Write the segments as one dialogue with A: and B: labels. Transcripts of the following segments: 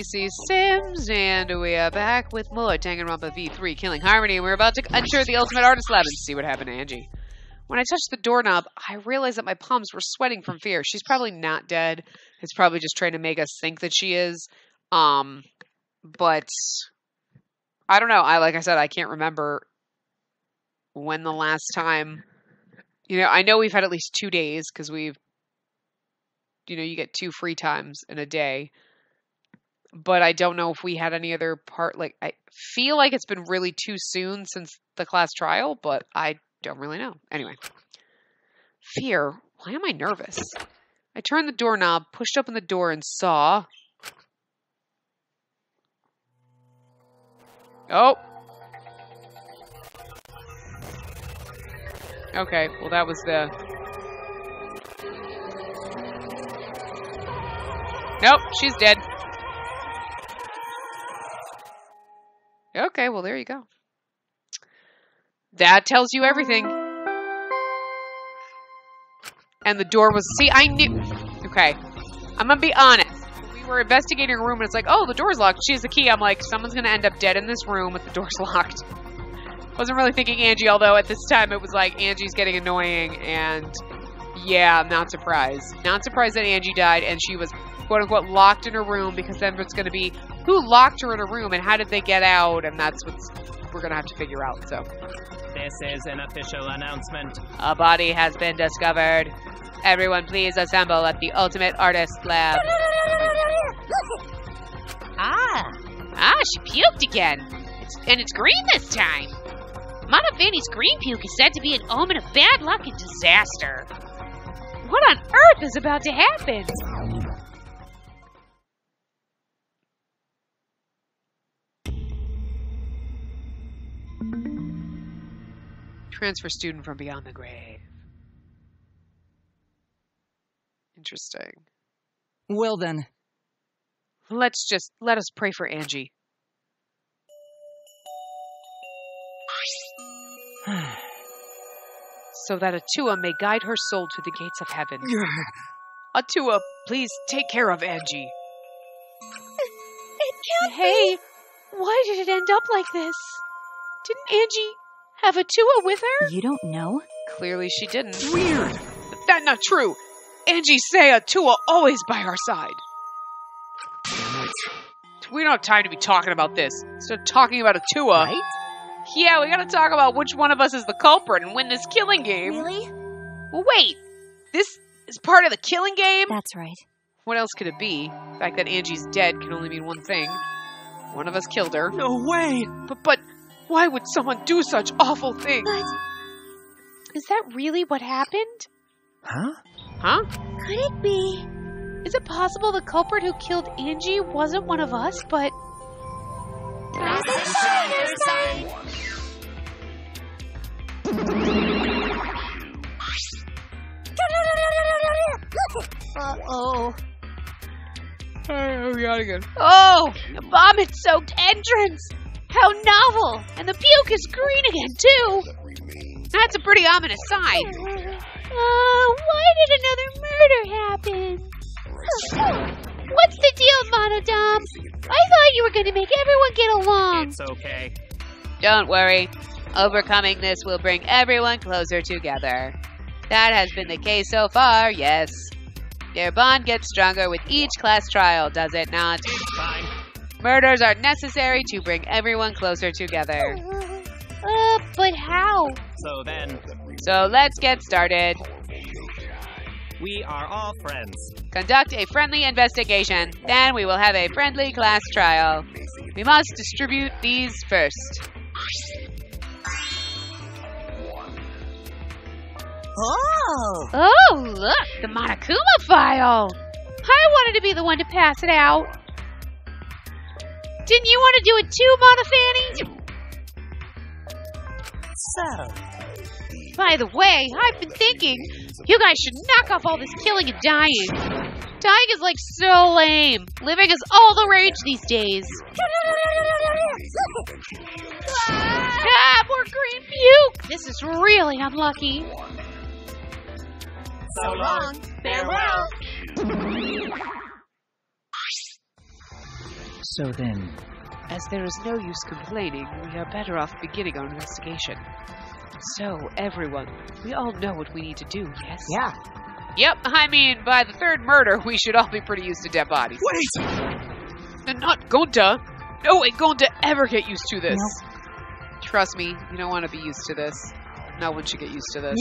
A: Spacey Sims, and we are back with more Danganronpa V3 Killing Harmony, and we're about to enter the Ultimate Artist Lab and see what happened to Angie. When I touched the doorknob, I realized that my palms were sweating from fear. She's probably not dead. It's probably just trying to make us think that she is. But I don't know. Like I said, I can't remember when the last time. I know we've had at least 2 days because we've. You get 2 free times in a day. But I don't know if we had any other part. Like, I feel like it's been really too soon since the class trial, but I don't really know. Anyway. Fear. Why am I nervous? I turned the doorknob, pushed open the door, and saw... Oh! Okay, well that was the... Nope, she's dead. Okay, well there you go. That tells you everything. And the door was... See, I knew... Okay. I'm gonna be honest. We were investigating a room and it's like, oh, the door's locked. She has the key. I'm like, someone's gonna end up dead in this room if the door's locked. Wasn't really thinking Angie, although at this time it was like, Angie's getting annoying and... Yeah, I'm not surprised. Not surprised that Angie died and she was... quote-unquote locked in her room, because then it's going to be who locked her in a room and how did they get out, and that's what we're going to have to figure out. So
B: this is an official announcement.
A: A body has been discovered. Everyone please assemble at the Ultimate Artist Lab.
C: She puked again. It's green this time. Mama Fanny's green puke is said to be an omen of bad luck and disaster. What on earth is about to happen?
A: Transfer student from beyond the grave. Interesting.
D: Well then.
A: Let us pray for Angie. So that Atua may guide her soul to the gates of heaven. Atua, please take care of Angie.
E: It can't
A: Hey, why did it end up like this? Didn't Angie have Atua with her?
E: You don't know?
A: Clearly she didn't.
D: Weird!
A: That's not true! Angie say Atua always by our side. We don't have time to be talking about this. Instead of talking about Atua.
E: Right?
A: Yeah, we gotta talk about which one of us is the culprit and win this killing game.
E: Really?
A: Well, wait! This is part of the killing game?
E: That's right.
A: What else could it be? The fact that Angie's dead can only mean one thing. One of us killed her.
D: No way!
A: But why would someone do such awful things?
E: But
C: Is that really what happened?
D: Huh?
A: Huh?
E: could it be?
C: Is it possible the culprit who killed Angie wasn't one of us, but...
E: Uh-oh.
A: Oh, we gotta go.
C: Oh, a vomit-soaked entrance! How novel! And the puke is green again, too!
A: That's a pretty ominous sign.
C: Why did another murder happen? What's the deal, Monodom? I thought you were going to make everyone get along.
B: It's okay.
A: Don't worry. Overcoming this will bring everyone closer together. That has been the case so far, yes. Their bond gets stronger with each class trial, does it not?
B: Fine.
A: Murders are necessary to bring everyone closer together.
C: But how?
A: So let's get started.
B: We are all friends.
A: Conduct a friendly investigation. Then we will have a friendly class trial. We must distribute these first.
E: Oh!
C: Oh, look, the Monokuma file. I wanted to be the one to pass it out. Didn't you want to do it too, Monofanny?
E: So,
C: By the way, I've been thinking, you guys should knock off all this killing and dying. Dying is like so lame. Living is all the rage these days. More green puke! This is really unlucky.
E: so long. Farewell.
D: So then...
A: As there is no use complaining, we are better off beginning our investigation. So, everyone, we all know what we need to do, yes?
E: Yeah.
A: Yep, I mean, by the third murder, we should all be pretty used to dead bodies.
B: Wait!
A: And not going to. No ain't going to ever get used to this.
E: Nope.
A: Trust me, you don't want to be used to this. No one should get used to this.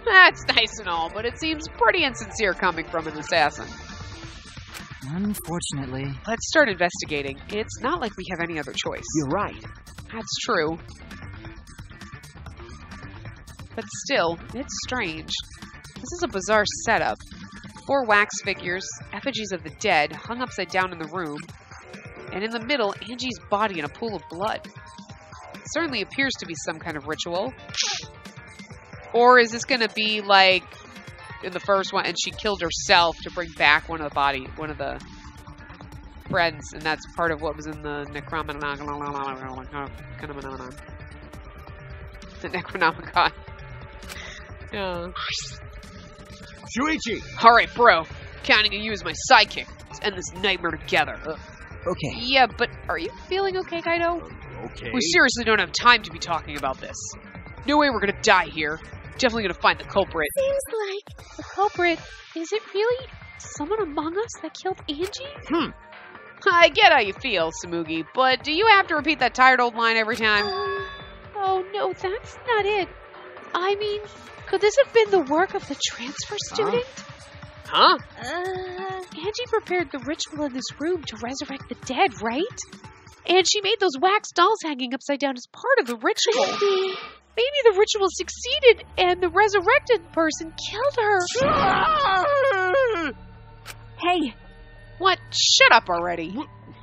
A: That's nice and all, but it seems pretty insincere coming from an assassin.
D: Unfortunately...
A: Let's start investigating. It's not like we have any other choice.
B: You're right.
A: That's true. But still, it's strange. This is a bizarre setup. 4 wax figures, effigies of the dead, hung upside down in the room, and in the middle, Angie's body in a pool of blood. It certainly appears to be some kind of ritual. Or is this going to be like in the first one, and she killed herself to bring back one of the friends, and that's part of what was in the Necronomicon. Yeah.
B: Shuichi!
A: Alright, bro. Counting on you as my sidekick. Let's end this nightmare together.
D: Okay.
A: Yeah, but are you feeling okay, Kaido?
B: Okay.
A: We seriously don't have time to be talking about this. No way we're gonna die here. Definitely gonna find the culprit.
C: Seems like the culprit. Is it really someone among us that killed Angie?
A: I get how you feel, Samugi, but do you have to repeat that tired old line every time?
C: Oh no, that's not it. I mean, could this have been the work of the transfer student?
A: Huh?
C: Angie prepared the ritual in this room to resurrect the dead, right? And she made those wax dolls hanging upside down as part of the ritual. Maybe the ritual succeeded and the resurrected person killed her.
E: Hey,
A: What? Shut up already.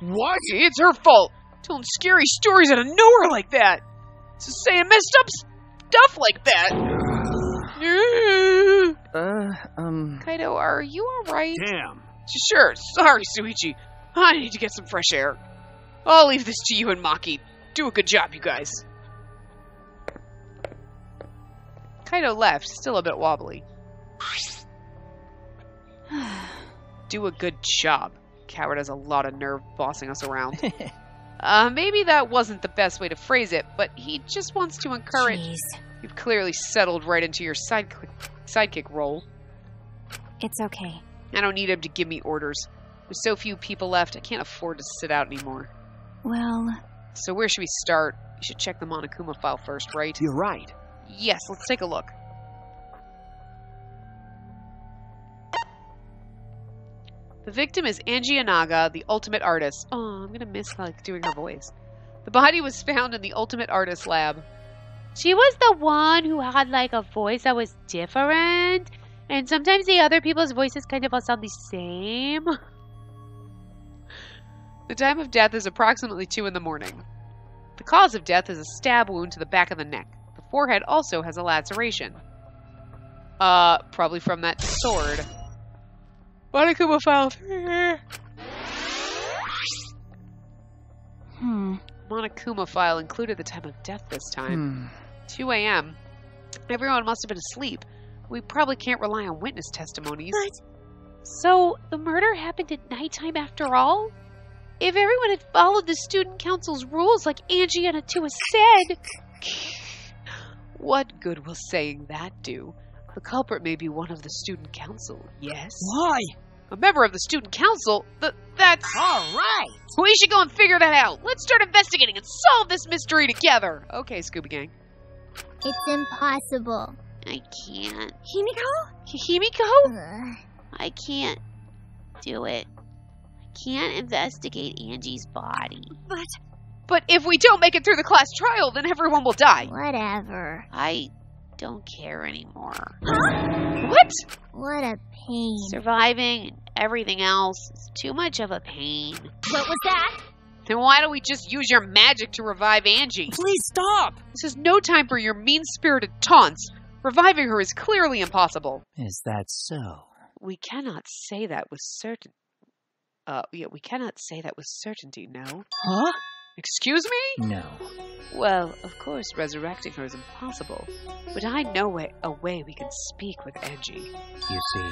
B: What?
A: It's her fault. Telling scary stories out of nowhere like that. Just saying messed up stuff like that. Kaido, are you alright?
B: Damn.
A: Sure, sorry, Suichi. I need to get some fresh air. I'll leave this to you and Maki. Do a good job, you guys. Kaido left, still a bit wobbly. Do a good job. Coward has a lot of nerve bossing us around. Maybe that wasn't the best way to phrase it, but he just wants to encourage...
E: jeez.
A: You've clearly settled right into your sidekick role.
E: It's okay.
A: I don't need him to give me orders. With so few people left, I can't afford to sit out anymore.
E: Well,
A: So where should we start? You should check the Monokuma file first, right?
B: You're right.
A: Yes, let's take a look. The victim is Angie Anaga, the ultimate artist. Oh, I'm gonna miss doing her voice. The body was found in the ultimate artist lab.
C: She was the one who had like a voice that was different, and sometimes the other people's voices kind of all sound the same.
A: The time of death is approximately 2 in the morning. The cause of death is a stab wound to the back of the neck. The forehead also has a laceration. Probably from that sword. Monokuma file 3. Monokuma file included the time of death this time. 2 a.m. Everyone must have been asleep. We probably can't rely on witness testimonies.
C: So the murder happened at nighttime after all? If everyone had followed the student council's rules like Angie and Atua said...
A: What good will saying that do? The culprit may be one of the student council, yes?
D: Why?
A: A member of the student council? That's...
E: all right.
A: We should go and figure that out. Let's start investigating and solve this mystery together. Okay, Scooby Gang.
F: It's impossible.
C: I can't.
A: Himiko?
C: I can't do it. I can't investigate Angie's body.
A: But if we don't make it through the class trial, then everyone will die.
F: Whatever.
C: I don't care anymore.
A: What?
F: What a pain.
C: Surviving and everything else is too much of a pain.
F: What was that?
A: Then why don't we just use your magic to revive Angie?
D: Please stop!
A: This is no time for your mean-spirited taunts. Reviving her is clearly impossible.
D: Is that so?
A: We cannot say that with certain... we cannot say that with certainty, no?
D: Huh?
A: Excuse me?
D: No.
A: Well, of course, resurrecting her is impossible. But I know a way we can speak with Angie.
D: You see,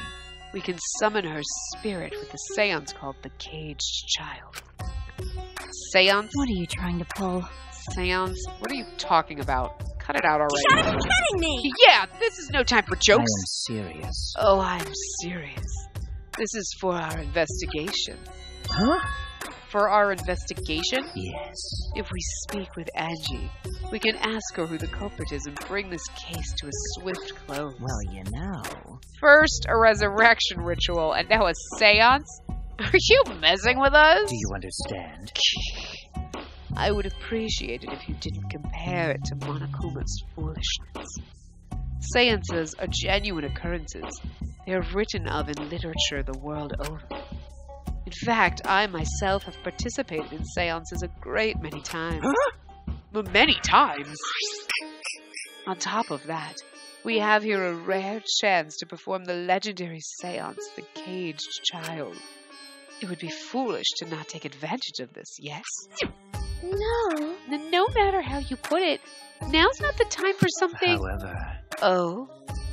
A: we can summon her spirit with a seance called the Caged Child. Seance?
E: What are you trying to pull?
A: Seance? What are you talking about? Cut it out already.
E: Shut up, kidding me!
A: Yeah, this is no time for
D: I
A: jokes.
D: am serious.
A: Oh, I'm serious. This is for our investigation.
D: Huh?
A: For our investigation?
D: Yes.
A: If we speak with Angie, we can ask her who the culprit is and bring this case to a swift close.
D: Well, you know.
A: First, a resurrection ritual, and now a seance? Are you messing with us?
D: Do you understand?
A: I would appreciate it if you didn't compare it to Monokuma's foolishness. Seances are genuine occurrences. They are written of in literature the world over. In fact, I myself have participated in seances a great many times. Many times? On top of that, we have here a rare chance to perform the legendary seance, the Caged Child. It would be foolish to not take advantage of this, yes?
F: No.
A: No matter how you put it, now's not the time for something...
D: However,
A: Oh,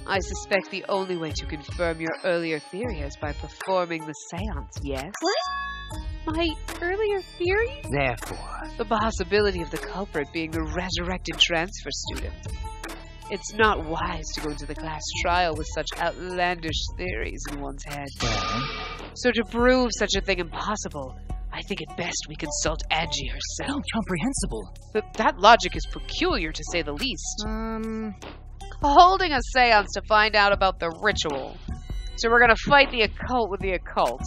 A: I suspect the only way to confirm your earlier theory is by performing the seance, yes? What? My earlier theory?
D: therefore,
A: The possibility of the culprit being the resurrected transfer student. It's not wise to go into the class trial with such outlandish theories in one's head.
D: well,
A: So to prove such a thing impossible, I think it best we consult Angie herself.
D: incomprehensible.
A: That logic is peculiar, to say the least. Holding a seance to find out about the ritual. So we're gonna fight the occult with the occult.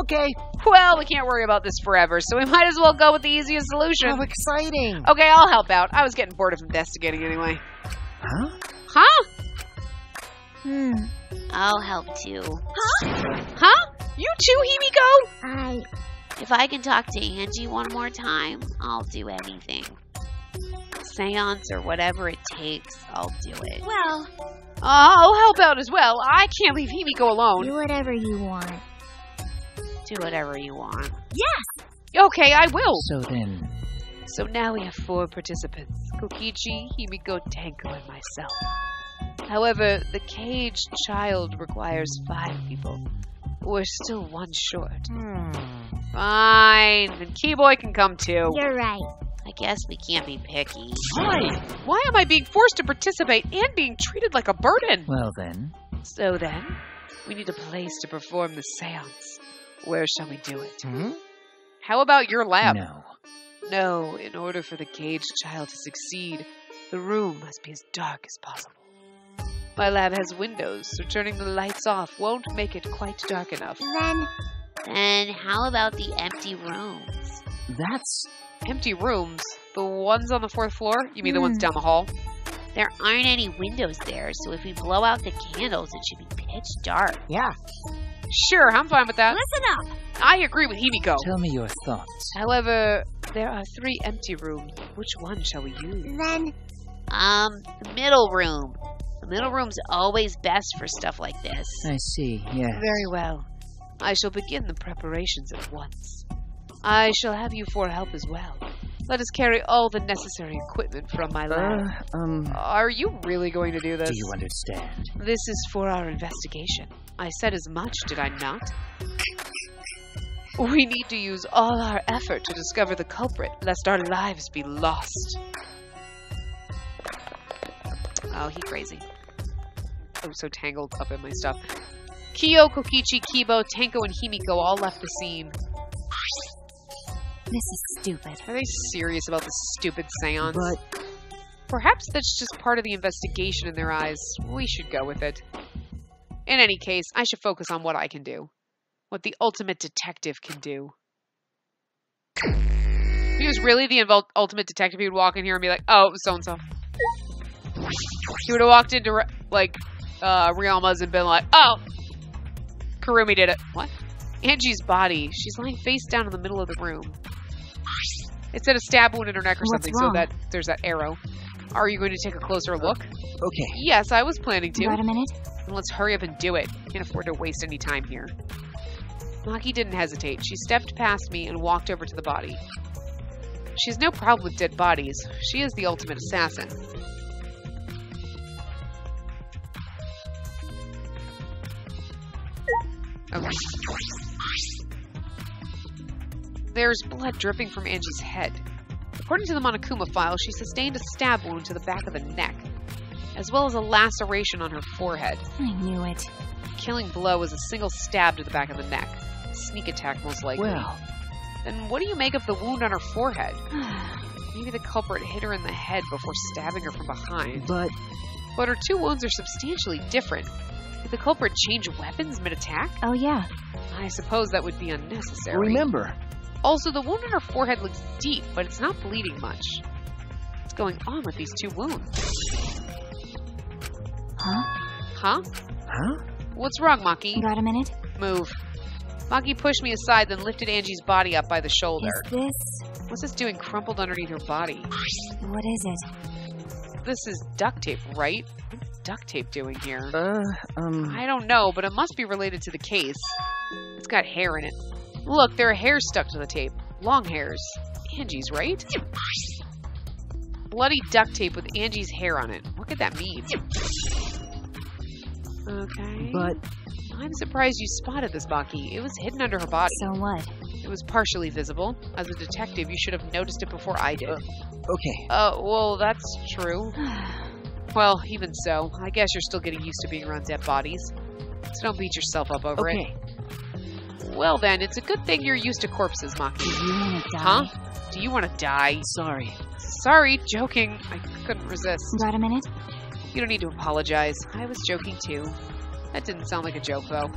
D: Okay.
A: Well, we can't worry about this forever, so we might as well go with the easiest solution.
D: How exciting.
A: Okay, I'll help out. I was getting bored of investigating anyway.
D: Huh?
A: Huh?
C: I'll help too.
A: Huh? You too, Himiko?
C: If I can talk to Angie one more time, I'll do anything. Seance or whatever it takes, I'll do it.
E: Well,
A: I'll help out as well. I can't leave Himiko alone.
F: Do whatever you want.
C: Do whatever you want.
A: Okay, I will.
D: So then,
A: So now we have 4 participants. Kokichi, Himiko, Tenko, and myself. However, the Caged Child requires 5 people. We're still 1 short. Fine. Then Keyboy can come too.
F: You're right.
C: I guess we can't be picky.
A: Why am I being forced to participate and being treated like a burden?
D: well then,
A: So then, we need a place to perform the seance. Where shall we do it? How about your lab?
D: no.
A: No, in order for the Caged Child to succeed, the room must be as dark as possible. My lab has windows, so turning the lights off won't make it quite dark enough.
C: Then how about the empty rooms?
D: That's...
A: Empty rooms? The ones on the 4th floor? You mean the ones down the hall?
C: There aren't any windows there, so if we blow out the candles, it should be pitch dark.
D: yeah.
A: Sure, I'm fine with that.
E: listen up.
A: I agree with Himiko.
D: Tell me your thoughts.
A: However, there are 3 empty rooms. Which one shall we use?
C: The middle room. The middle room's always best for stuff like this.
D: I see, yes.
A: Very well. I shall begin the preparations at once. I shall have you 4 help as well. Let us carry all the necessary equipment from my lab. Are you really going to do this?
D: Do you understand?
A: This is for our investigation. I said as much, did I not? We need to use all our effort to discover the culprit, lest our lives be lost. Oh, he crazy. I'm so tangled up in my stuff. Kyo, Kokichi, Kibo, Tenko, and Himiko all left the scene.
E: This is stupid.
A: Are they serious about this stupid seance?
D: But...
A: Perhaps that's just part of the investigation in their eyes. We should go with it. In any case, I should focus on what I can do. What the ultimate detective can do. If he was really the ultimate detective, he would walk in here and be like, oh, it was so-and-so. He would have walked into, like, Ryama's and been like, oh, Kurumi did it. What? Angie's body. She's lying face down in the middle of the room. It said a stab wound in her neck or
E: What's
A: something,
E: wrong?
A: so that there's that arrow. Are you going to take a closer look?
D: Okay.
A: Yes, I was planning to.
E: Wait a minute.
A: Let's hurry up and do it. Can't afford to waste any time here. Maki didn't hesitate. She stepped past me and walked over to the body. She has no problem with dead bodies. She is the ultimate assassin. Okay. There's blood dripping from Angie's head. According to the Monokuma file, she sustained a stab wound to the back of the neck, as well as a laceration on her forehead.
E: I knew it.
A: The killing blow was a single stab to the back of the neck. A sneak attack, most likely.
D: Well,
A: Then what do you make of the wound on her forehead? Maybe the culprit hit her in the head before stabbing her from behind.
D: but
A: But her two wounds are substantially different. Did the culprit change weapons mid-attack?
E: Oh, yeah.
A: I suppose that would be unnecessary.
D: remember,
A: Also, the wound on her forehead looks deep, but it's not bleeding much. What's going on with these two wounds? Huh?
D: huh?
A: What's wrong, Maki?
E: Got a minute?
A: Move. Maki pushed me aside, then lifted Angie's body up by the shoulder.
E: Is this...
A: What's this doing crumpled underneath her body?
E: What is it?
A: This is duct tape, right? What's duct tape doing here?
D: I
A: I don't know, but it must be related to the case. It's got hair in it. Look, there are hairs stuck to the tape. Long hairs. Angie's, right? Bloody duct tape with Angie's hair on it. What could that mean? Okay.
D: But
A: I'm surprised you spotted this, Maki. It was hidden under her body.
E: So what?
A: It was partially visible. As a detective, you should have noticed it before I did.
D: okay.
A: Well, that's true. Well, even so, I guess you're still getting used to being around dead bodies. So don't beat yourself up over it.
D: Okay.
A: Well then, it's a good thing you're used to corpses, Maki.
E: Do you want to die?
A: Huh? Do you want to die?
D: Sorry.
A: Sorry, joking. I couldn't resist.
E: Got a minute?
A: You don't need to apologize. I was joking too. That didn't sound like a joke, though.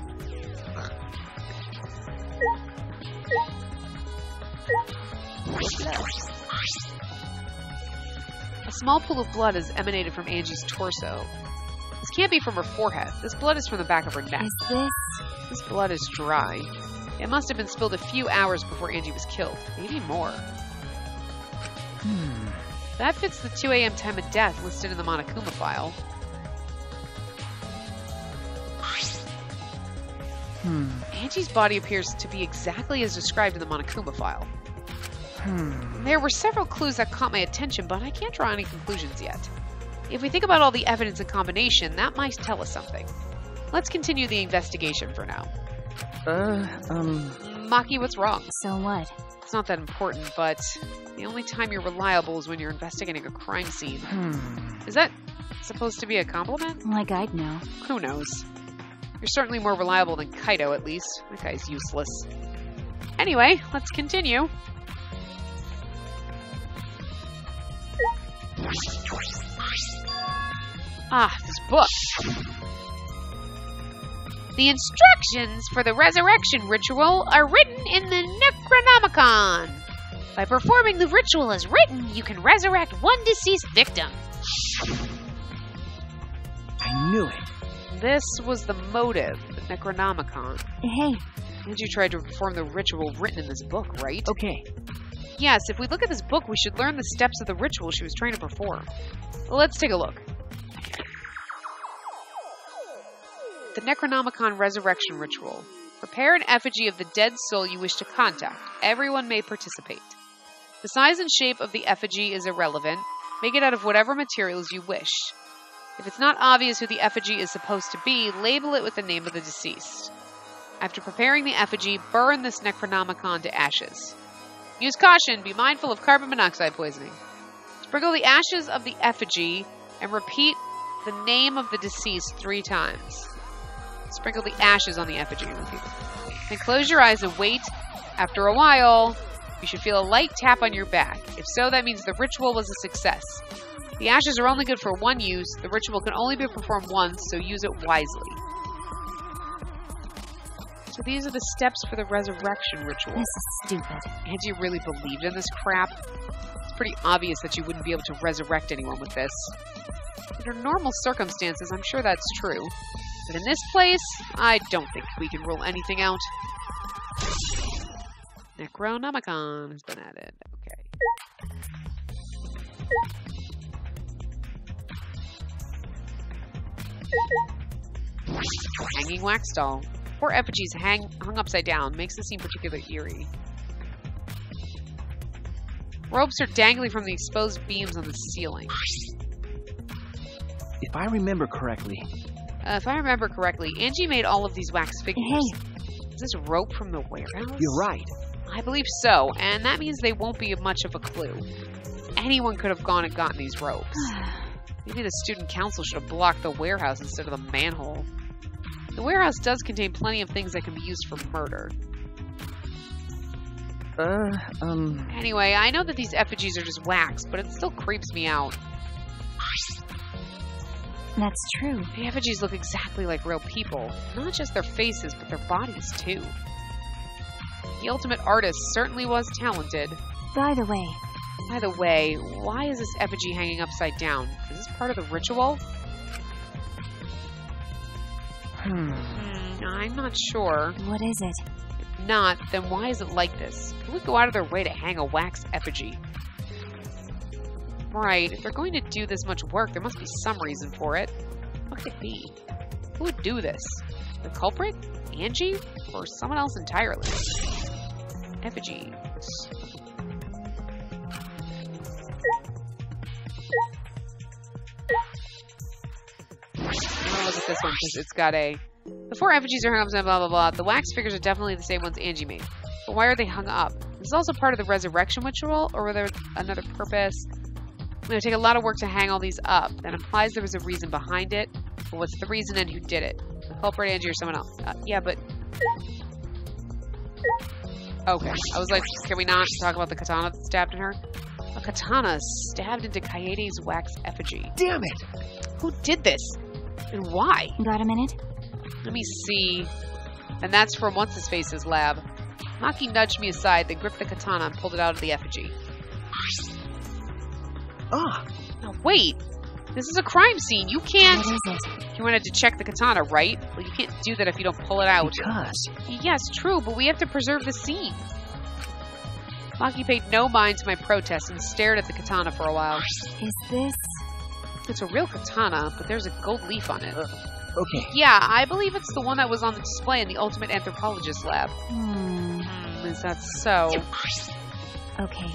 A: A small pool of blood has emanated from Angie's torso. This can't be from her forehead. This blood is from the back of her neck.
E: Is this...
A: This blood is dry. It must have been spilled a few hours before Angie was killed. Maybe more. That fits the 2 a.m. time of death listed in the Monokuma file. Angie's body appears to be exactly as described in the Monokuma file. There were several clues that caught my attention, but I can't draw any conclusions yet. If we think about all the evidence in combination, that might tell us something. Let's continue the investigation for now. Maki, what's wrong?
E: So what?
A: It's not that important, but the only time you're reliable is when you're investigating a crime scene. Is that supposed to be a compliment?
E: Like I'd know.
A: Who knows? You're certainly more reliable than Kaido, at least. That guy's useless. Anyway, let's continue. Ah, this book.
C: The instructions for the resurrection ritual are written in the Necronomicon. By performing the ritual as written, you can resurrect one deceased victim.
D: I knew it.
A: This was the motive, the Necronomicon.
E: Hey,
A: Angie tried to perform the ritual written in this book, right?
D: Okay.
A: Yes, if we look at this book, we should learn the steps of the ritual she was trying to perform. Well, let's take a look. The Necronomicon Resurrection Ritual. Prepare an effigy of the dead soul you wish to contact. Everyone may participate. The size and shape of the effigy is irrelevant. Make it out of whatever materials you wish. If it's not obvious who the effigy is supposed to be, label it with the name of the deceased. After preparing the effigy, burn this Necronomicon to ashes. Use caution. Be mindful of carbon monoxide poisoning. Sprinkle the ashes of the effigy and repeat the name of the deceased 3 times. Sprinkle the ashes on the effigy and repeat it. Then close your eyes and wait. After a while, you should feel a light tap on your back. If so, that means the ritual was a success. The ashes are only good for one use. The ritual can only be performed once, so use it wisely. So these are the steps for the resurrection ritual.
E: this is stupid.
A: Angie really believed in this crap. It's pretty obvious that you wouldn't be able to resurrect anyone with this. Under normal circumstances, I'm sure that's true. But in this place, I don't think we can rule anything out. Necronomicon has been added. Okay. Hanging wax doll. Poor effigies hung upside down. Makes the scene particularly eerie. Ropes are dangling from the exposed beams on the ceiling.
D: If I remember correctly,
A: Angie made all of these wax figures.
E: Hey,
A: Is this rope from the warehouse?
D: You're right.
A: I believe so, and that means they won't be much of a clue. Anyone could have gone and gotten these ropes. Maybe the student council should have blocked the warehouse instead of the manhole. The warehouse does contain plenty of things that can be used for murder.
D: Anyway,
A: I know that these effigies are just wax, but it still creeps me out.
E: That's true.
A: The effigies look exactly like real people. Not just their faces, but their bodies, too. The ultimate artist certainly was talented.
E: By the way,
A: why is this effigy hanging upside down? Is this part of the ritual? I'm not sure.
E: What is it?
A: If not, then why is it like this? Who would go out of their way to hang a wax effigy? Right, if they're going to do this much work, there must be some reason for it. What could it be? Who would do this? The culprit? Angie? Or someone else entirely? Effigies. I'm gonna look at this one because it's got a... The 4 effigies are hung up, blah, blah, blah. The wax figures are definitely the same ones Angie made. But why are they hung up? Is this also part of the resurrection ritual, or were there another purpose? It would take a lot of work to hang all these up. That implies there was a reason behind it. But what's the reason and who did it? The culprit, Angie, or someone else? Yeah, but... Okay. I was like, can we not talk about the katana that stabbed in her? A katana stabbed into Kaede's wax effigy.
D: Damn it!
A: Who did this? And why?
E: Got a minute?
A: Let me see. And that's from What's-His-Face's lab. Maki nudged me aside, then gripped the katana and pulled it out of the effigy.
D: Ah!
A: Now wait! This is a crime scene. You can't...
E: What is it?
A: You wanted to check the katana, right? Well, you can't do that if you don't pull it out.
D: Because...
A: Yes, true, but we have to preserve the scene. Maki paid no mind to my protest and stared at the katana for a while.
E: Is this...
A: It's a real katana, but there's a gold leaf on it.
D: Okay.
A: Yeah, I believe it's the one that was on the display in the Ultimate Anthropologist lab. Is that so?
E: Okay.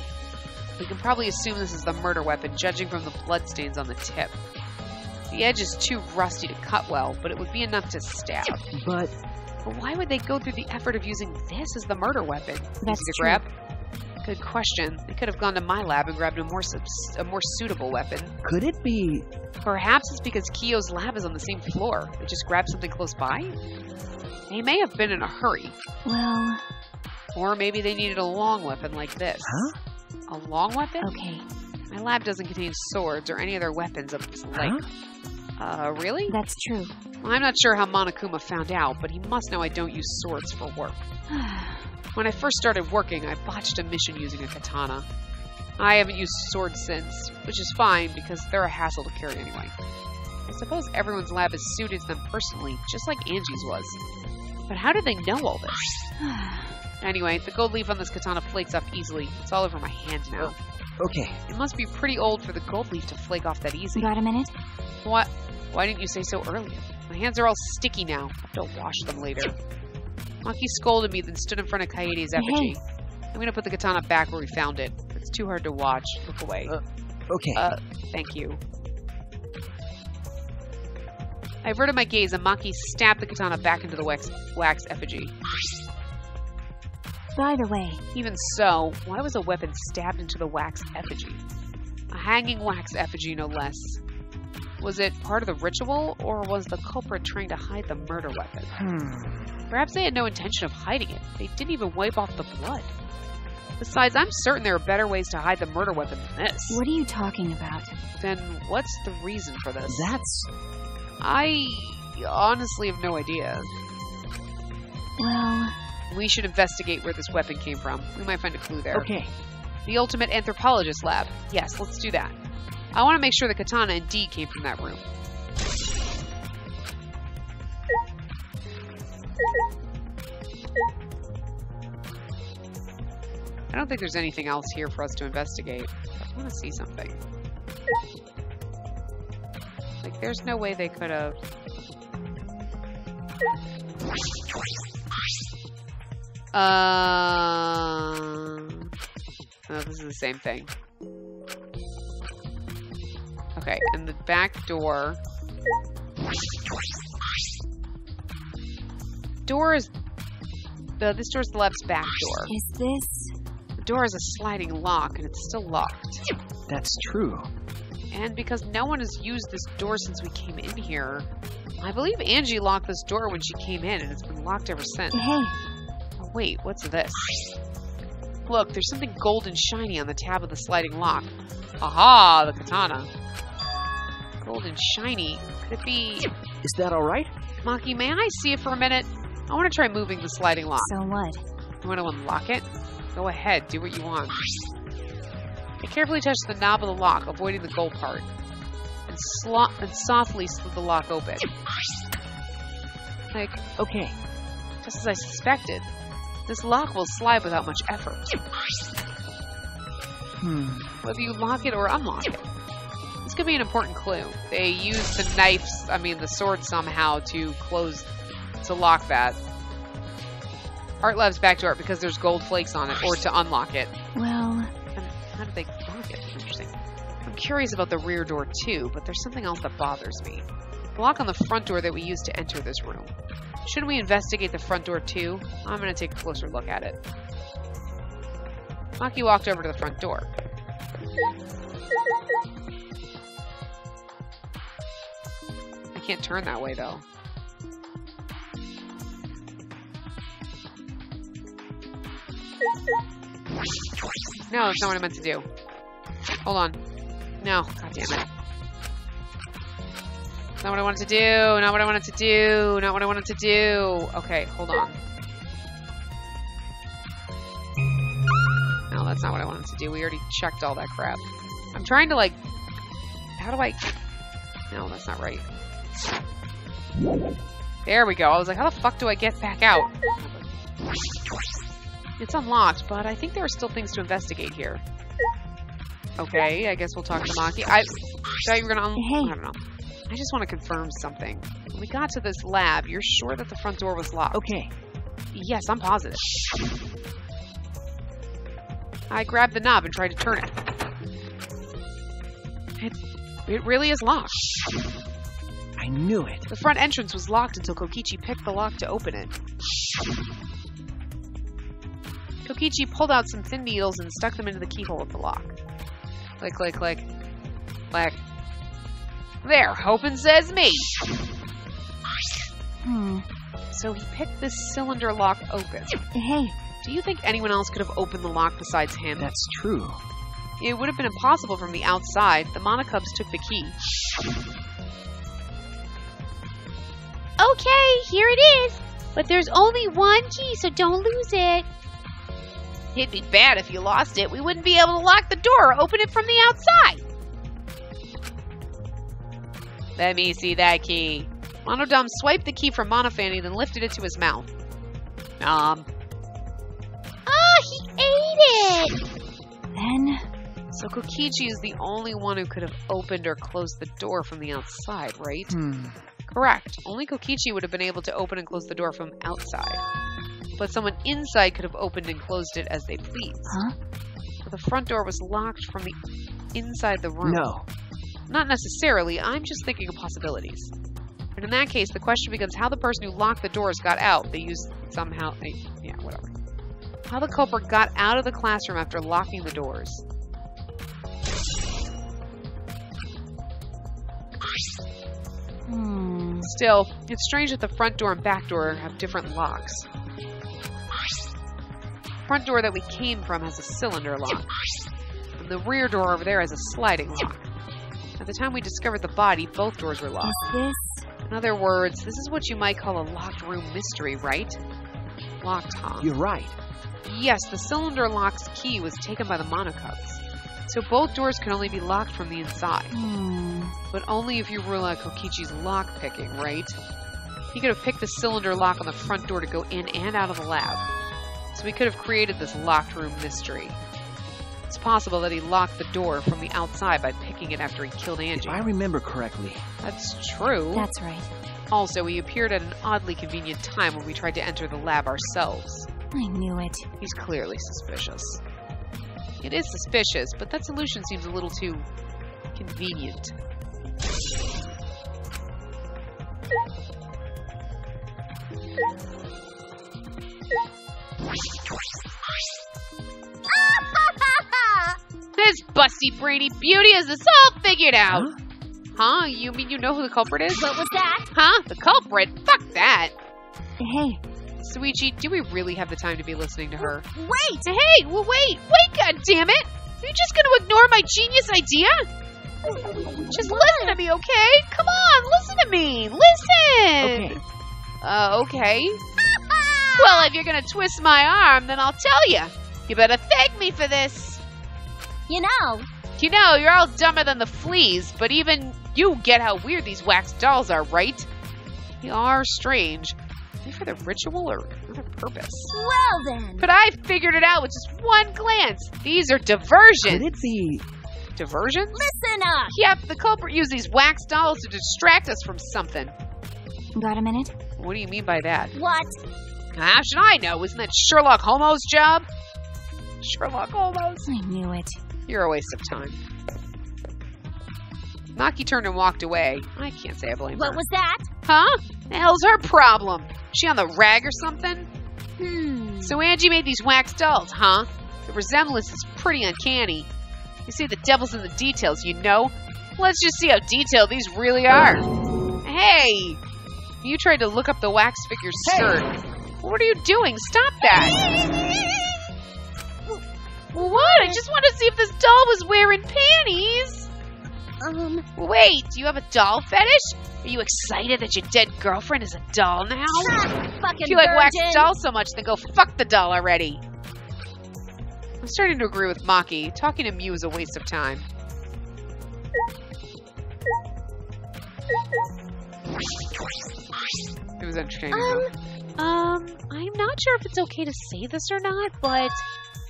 A: We can probably assume this is the murder weapon, judging from the bloodstains on the tip. The edge is too rusty to cut well, but it would be enough to stab.
D: But
A: why would they go through the effort of using this as the murder weapon?
E: That's
A: Easy to
E: true.
A: grab? Good question. They could have gone to my lab and grabbed a more suitable weapon.
D: could it be...
A: Perhaps it's because Kiyo's lab is on the same floor. They just grabbed something close by? They may have been in a hurry.
E: Well...
A: Or maybe they needed a long weapon like this.
D: Huh?
A: A long weapon?
E: Okay.
A: My lab doesn't contain swords or any other weapons of this like. Really?
E: That's true.
A: Well, I'm not sure how Monokuma found out, but he must know I don't use swords for work. When I first started working, I botched a mission using a katana. I haven't used swords since, which is fine because they're a hassle to carry anyway. I suppose everyone's lab is suited to them personally, just like Angie's was. But how did they know all this? Anyway, the gold leaf on this katana flakes off easily. It's all over my hand now.
D: Okay.
A: It must be pretty old for the gold leaf to flake off that easy.
E: Got a minute?
A: What? Why didn't you say so earlier? My hands are all sticky now. I have to wash them later. Maki scolded me, then stood in front of Kaede's effigy. I'm gonna put the katana back where we found it. It's too hard to watch. Look away.
D: Okay.
A: Thank you. I averted my gaze and Maki stabbed the katana back into the wax effigy.
E: By the way...
A: Even so, why was a weapon stabbed into the wax effigy? A hanging wax effigy, no less. Was it part of the ritual, or was the culprit trying to hide the murder weapon? Perhaps they had no intention of hiding it. They didn't even wipe off the blood. Besides, I'm certain there are better ways to hide the murder weapon than this.
E: What are you talking about?
A: Then what's the reason for this?
D: That's...
A: I honestly have no idea.
E: Well...
A: We should investigate where this weapon came from. We might find a clue there.
D: Okay.
A: The Ultimate Anthropologist lab. Yes, let's do that. I want to make sure the katana indeed came from that room. I don't think there's anything else here for us to investigate. I want to see something. Like, there's no way they could have... Oh, this is the same thing. Okay, and the back door... Door is this door's the lab's back door.
E: Is this...
A: The door has a sliding lock, and it's still locked.
D: That's true.
A: And because no one has used this door since we came in here, I believe Angie locked this door when she came in, and it's been locked ever since.
E: Hey,
A: Oh, wait, what's this? Look, there's something gold and shiny on the tab of the sliding lock. Aha, the katana. Gold and shiny. Could it be...
D: Is that all right?
A: Maki, may I see it for a minute? I want to try moving the sliding lock.
E: so what?
A: You want to unlock it? Go ahead, do what you want. I carefully touched the knob of the lock, avoiding the gold part, and softly slid the lock open. Like,
D: Okay.
A: just as I suspected, this lock will slide without much effort. Whether you lock it or unlock it. This could be an important clue. They used the sword somehow to lock that. Art Lab's back door because there's gold flakes on it, or to unlock it.
E: Well,
A: And how did they lock it? Interesting. I'm curious about the rear door too, but there's something else that bothers me. The lock on the front door that we used to enter this room. Shouldn't we investigate the front door too? I'm going to take a closer look at it. Maki walked over to the front door. I can't turn that way though. No, that's not what I meant to do. Hold on. No, god damn it. Not what I wanted to do. Not what I wanted to do. Not what I wanted to do. Okay, hold on. No, that's not what I wanted to do. We already checked all that crap. I'm trying to, like... How do I... No, that's not right. There we go. I was like, how the fuck do I get back out? It's unlocked, but I think there are still things to investigate here. Okay, I guess we'll talk to Maki. I thought you were gonna...
E: Hey.
A: I don't know. I just want to confirm something. When we got to this lab, you're sure that the front door was locked?
D: Okay.
A: Yes, I'm positive. I grabbed the knob and tried to turn it. It really is locked.
D: I knew it.
A: The front entrance was locked until Kokichi picked the lock to open it. Kokichi pulled out some thin needles and stuck them into the keyhole of the lock. Click, click, click. Click. There, open sesame! So he picked this cylinder lock open.
E: Hey,
A: Do you think anyone else could have opened the lock besides him?
D: That's true.
A: It would have been impossible from the outside. The Monocubs took the key.
C: Okay, here it is. But there's only one key, so don't lose it.
A: It'd be bad if you lost it. We wouldn't be able to lock the door or open it from the outside. Let me see that key. Monodom swiped the key from Monofanny, then lifted it to his mouth.
C: Oh, he ate it.
E: then...
A: So Kokichi is the only one who could have opened or closed the door from the outside, right? Correct. Only Kokichi would have been able to open and close the door from outside. But someone inside could have opened and closed it as they pleased.
E: Huh?
A: But the front door was locked from the inside the room.
D: No.
A: Not necessarily. I'm just thinking of possibilities. And in that case, the question becomes how the person who locked the doors got out. They used somehow... yeah, whatever. How the culprit got out of the classroom after locking the doors. Still, it's strange that the front door and back door have different locks. The front door that we came from has a cylinder lock. And the rear door over there has a sliding lock. At the time we discovered the body, both doors were locked.
E: Is this...
A: In other words, this is what you might call a locked room mystery, right? Locked, huh?
D: You're right.
A: Yes, the cylinder lock's key was taken by the Monocubs. So both doors can only be locked from the inside. But only if you rule out Kokichi's lock picking, right? He could have picked the cylinder lock on the front door to go in and out of the lab. So he could have created this locked room mystery. It's possible that he locked the door from the outside by picking it after he killed Angie.
D: If I remember correctly.
A: That's true.
E: That's right.
A: Also, he appeared at an oddly convenient time when we tried to enter the lab ourselves.
E: I knew it.
A: He's clearly suspicious. It is suspicious, but that solution seems a little too convenient. This busty brainy beauty has this all figured out. Huh? You mean you know who the culprit is?
F: What was that?
A: Huh? The culprit? Fuck that.
E: Hey,
A: Suichi, do we really have the time to be listening to her?
F: Wait!
A: Hey, well, wait, goddammit! Are you just gonna ignore my genius idea? Just listen to me, okay? Come on, listen to me! Listen!
D: Okay.
A: Okay. Well, if you're gonna twist my arm, then I'll tell you. You better thank me for this.
F: You know,
A: You're all dumber than the fleas, but even you get how weird these wax dolls are, right? They are strange. Are they for the ritual or another purpose?
F: well then.
A: But I figured it out with just one glance. These are diversions.
D: Could it be...
A: Diversions?
F: Listen up.
A: Yep, the culprit used these wax dolls to distract us from something.
E: got a minute?
A: What do you mean by that?
F: What?
A: How should I know? Isn't that Sherlock Holmes' job? Sherlock Holmes.
E: I knew it.
A: You're a waste of time. Naki turned and walked away. I can't say I blame her.
F: What was that?
A: Huh? The hell's her problem? She on the rag or something?
F: Hmm.
A: So Angie made these wax dolls, huh? The resemblance is pretty uncanny. You see, the devil's in the details, you know? Let's just see how detailed these really are. Hey! You tried to look up the wax figure's skirt. What are you doing? Stop that! What? I just want to see if this doll was wearing panties. Wait, do you have a doll fetish? Are you excited that your dead girlfriend is a doll now?
F: Fucking
A: If you like wax
F: virgin.
A: dolls so much, then go fuck the doll already. I'm starting to agree with Maki. Talking to Mew is a waste of time. It was entertaining. though. I'm not sure if it's okay to say this or not, but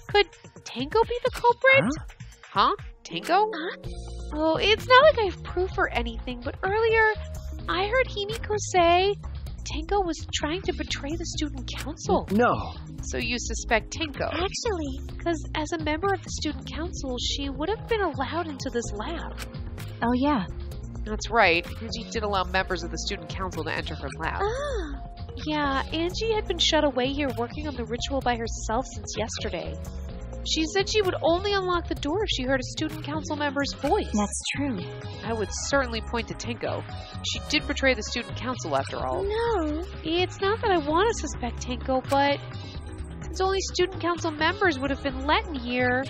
A: could Tango be the culprit? Huh? Tango? Oh, it's not like I have proof or anything, but earlier I heard Himiko say Tango was trying to betray the student council.
D: No.
A: So you suspect Tango?
F: Actually,
A: Because as a member of the student council, she would have been allowed into this lab.
E: Oh, yeah.
A: That's right. Angie did allow members of the student council to enter her lab. Yeah, Angie had been shut away here working on the ritual by herself since yesterday. She said she would only unlock the door if she heard a student council member's voice.
E: That's true.
A: I would certainly point to Tenko. She did betray the student council after all.
F: no.
A: It's not that I want to suspect Tenko, but since only student council members would have been let in here,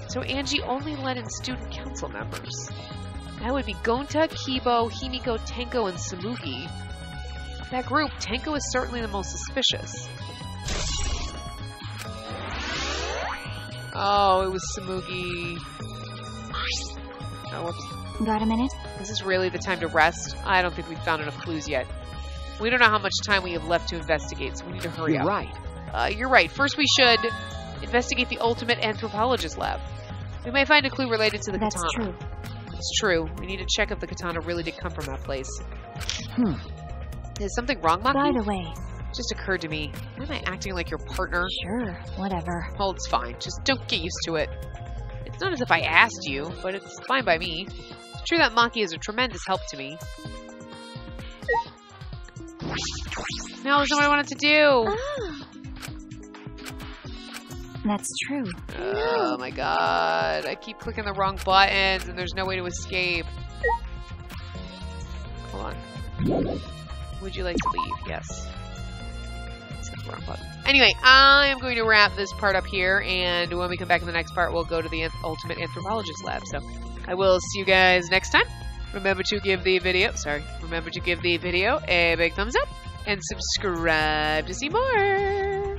A: so Angie only let in student council members. That would be Gonta, Kibo, Himiko, Tenko, and Samugi. Of that group, Tenko is certainly the most suspicious. Oh, it was Samugi. Oh, whoops.
E: Got a minute?
A: Is this really the time to rest? I don't think we've found enough clues yet. We don't know how much time we have left to investigate, so we need to hurry
D: You're
A: up.
D: right.
A: You're right. First, we should investigate the ultimate anthropologist lab. We may find a clue related to the
E: That's
A: katana.
E: true.
A: It's true. We need to check if the katana really did come from that place.
D: Hmm.
A: Is something wrong, Maki?
E: By the way,
A: It just occurred to me. Why am I acting like your partner?
E: sure, whatever.
A: Well, it's fine. Just don't get used to it. It's not as if I asked you, but it's fine by me. It's true that Maki is a tremendous help to me. No, it's not what I wanted to do.
E: That's true.
A: Oh my god. I keep clicking the wrong buttons and there's no way to escape. Hold on. Would you like to leave? Yes. It's the wrong button. Anyway, I am going to wrap this part up here, and when we come back in the next part, we'll go to the ultimate anthropologist lab. So I will see you guys next time. Remember to give the video a big thumbs up and subscribe to see more.